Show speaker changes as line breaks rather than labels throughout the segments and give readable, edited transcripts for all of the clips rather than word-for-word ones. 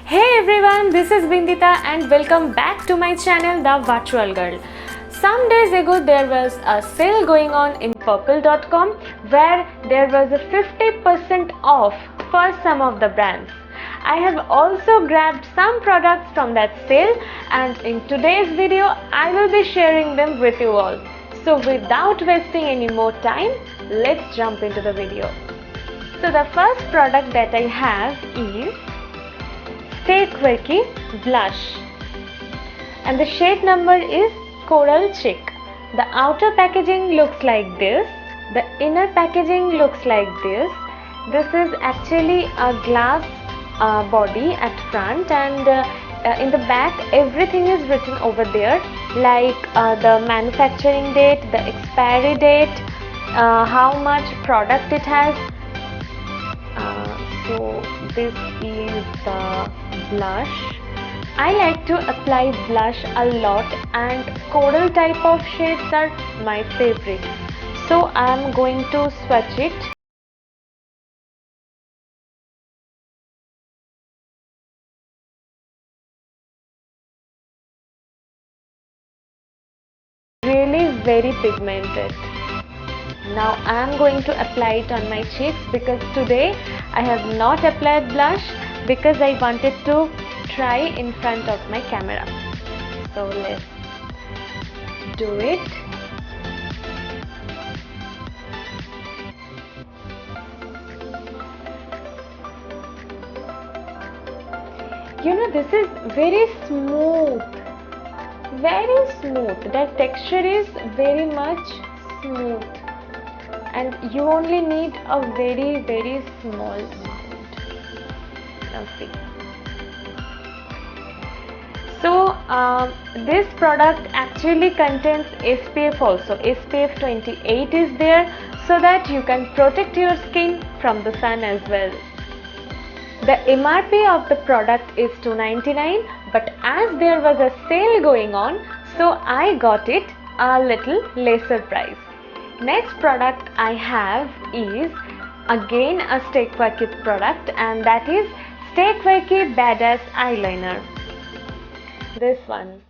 Hey everyone, this is Bindita and welcome back to my channel The Virtual Girl. Some days ago there was a sale going on in purple.com where there was a 50% off for some of the brands. I have also grabbed some products from that sale and in today's video I will be sharing them with you all. So without wasting any more time, let's jump into the video. So the first product that I have is Stay Quirky Blush and the shade number is Coral Chick. The outer packaging looks like this, the inner packaging looks like this. This is actually a glass body at front and in the back everything is written over there, like the manufacturing date, the expiry date, how much product it has. So this is the blush. I like to apply blush a lot and coral type of shades are my favorite. So I am going to swatch it. Really very pigmented. Now I am going to apply it on my cheeks because today I have not applied blush because I wanted to try in front of my camera. So let's do it. You know, this is very smooth. Very smooth. The texture is very much smooth. And you only need a very small amount. Now see. So this product actually contains SPF also. SPF 28 is there so that you can protect your skin from the sun as well. The MRP of the product is $2.99, but as there was a sale going on, so I got it a little lesser price. Next product I have is again a Stay Quirky product, and that is Stay Quirky Badass Eyeliner. This one.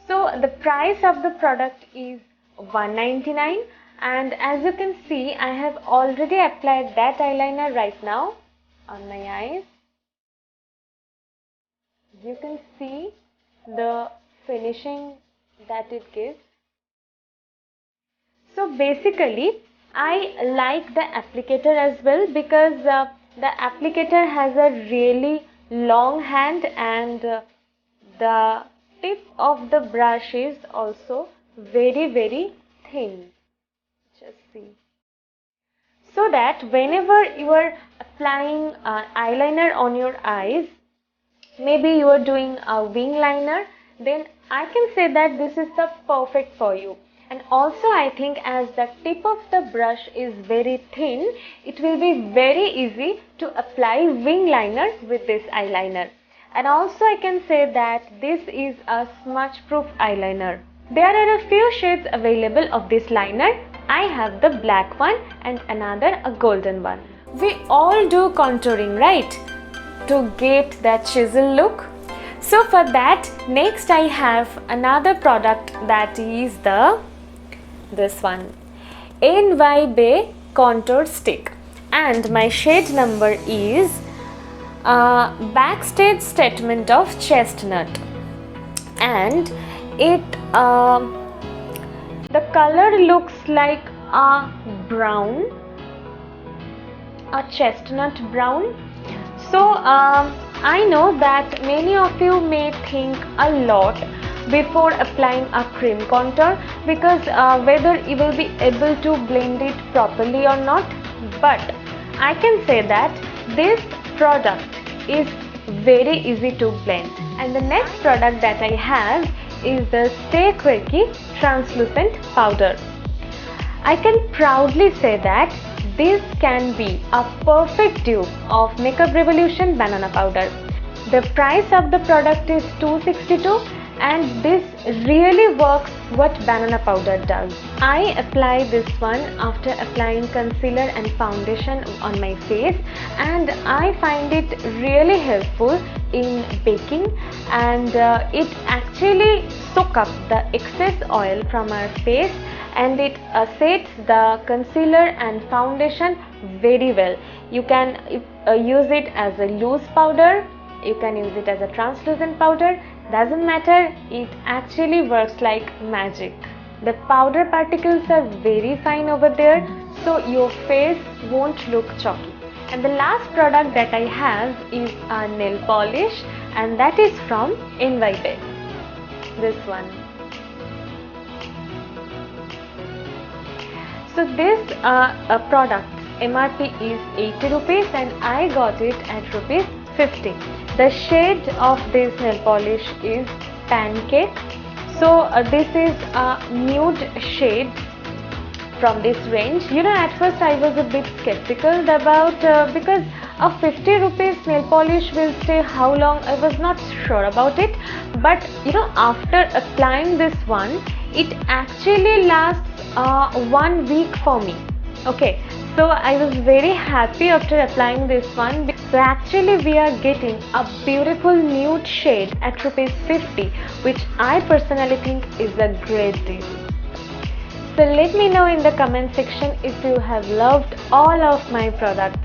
So the price of the product is $1.99, and as you can see I have already applied that eyeliner right now on my eyes. You can see the finishing that it gives. So basically I like the applicator as well because the applicator has a really long hand and the tip of the brush is also very thin. Just see. So that whenever you are applying eyeliner on your eyes, maybe you are doing a wing liner, then I can say that this is the perfect for you. And also I think as the tip of the brush is very thin, it will be very easy to apply wing liner with this eyeliner. And also I can say that this is a smudge proof eyeliner. There are a few shades available of this liner. I have the black one and another a golden one. We all do contouring, right? To get that chisel look. So for that, next I have another product that is this one, NY Bay Contour Stick, and my shade number is Backstage Statement of Chestnut, and it the color looks like a brown, a chestnut brown. So I know that many of you may think a lot before applying a cream contour because whether you will be able to blend it properly or not, but I can say that this product is very easy to blend. And the next product that I have is the Stay Quirky Translucent Powder. I can proudly say that this can be a perfect dupe of Makeup Revolution Banana Powder. The price of the product is $2.62 and this really works what banana powder does. I apply this one after applying concealer and foundation on my face, and I find it really helpful in baking, and it actually soak up the excess oil from our face, and it sets the concealer and foundation very well. You can use it as a loose powder, you can use it as a translucent powder, doesn't matter, it actually works like magic. The powder particles are very fine over there, so your face won't look chalky. And the last product that I have is a nail polish, and that is from NYBet. This one. So this product MRP is 80 rupees and I got it at rupees 50. The shade of this nail polish is Pancake. So this is a nude shade from this range. You know, at first I was a bit skeptical about because a 50 rupees nail polish will stay how long, I was not sure about it, but you know, after applying this one, it actually lasts 1 week for me. Okay, so I was very happy after applying this one. So actually we are getting a beautiful nude shade at rupees 50, which I personally think is a great deal. So let me know in the comment section if you have loved all of my products.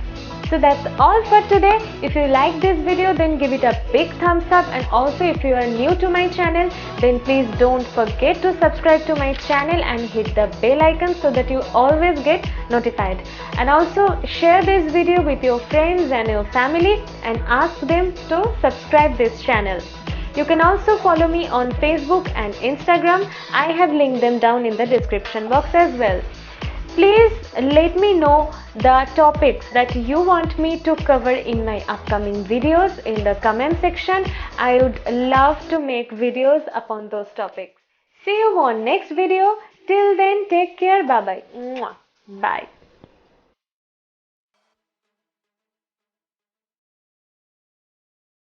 So that's all for today. If you like this video, then give it a big thumbs up, and also if you are new to my channel, then please don't forget to subscribe to my channel and hit the bell icon so that you always get notified. And also share this video with your friends and your family and ask them to subscribe this channel. You can also follow me on Facebook and Instagram. I have linked them down in the description box as well. Please let me know the topics that you want me to cover in my upcoming videos in the comment section. I would love to make videos upon those topics. See you on next video. Till then, take care. Bye bye. Bye.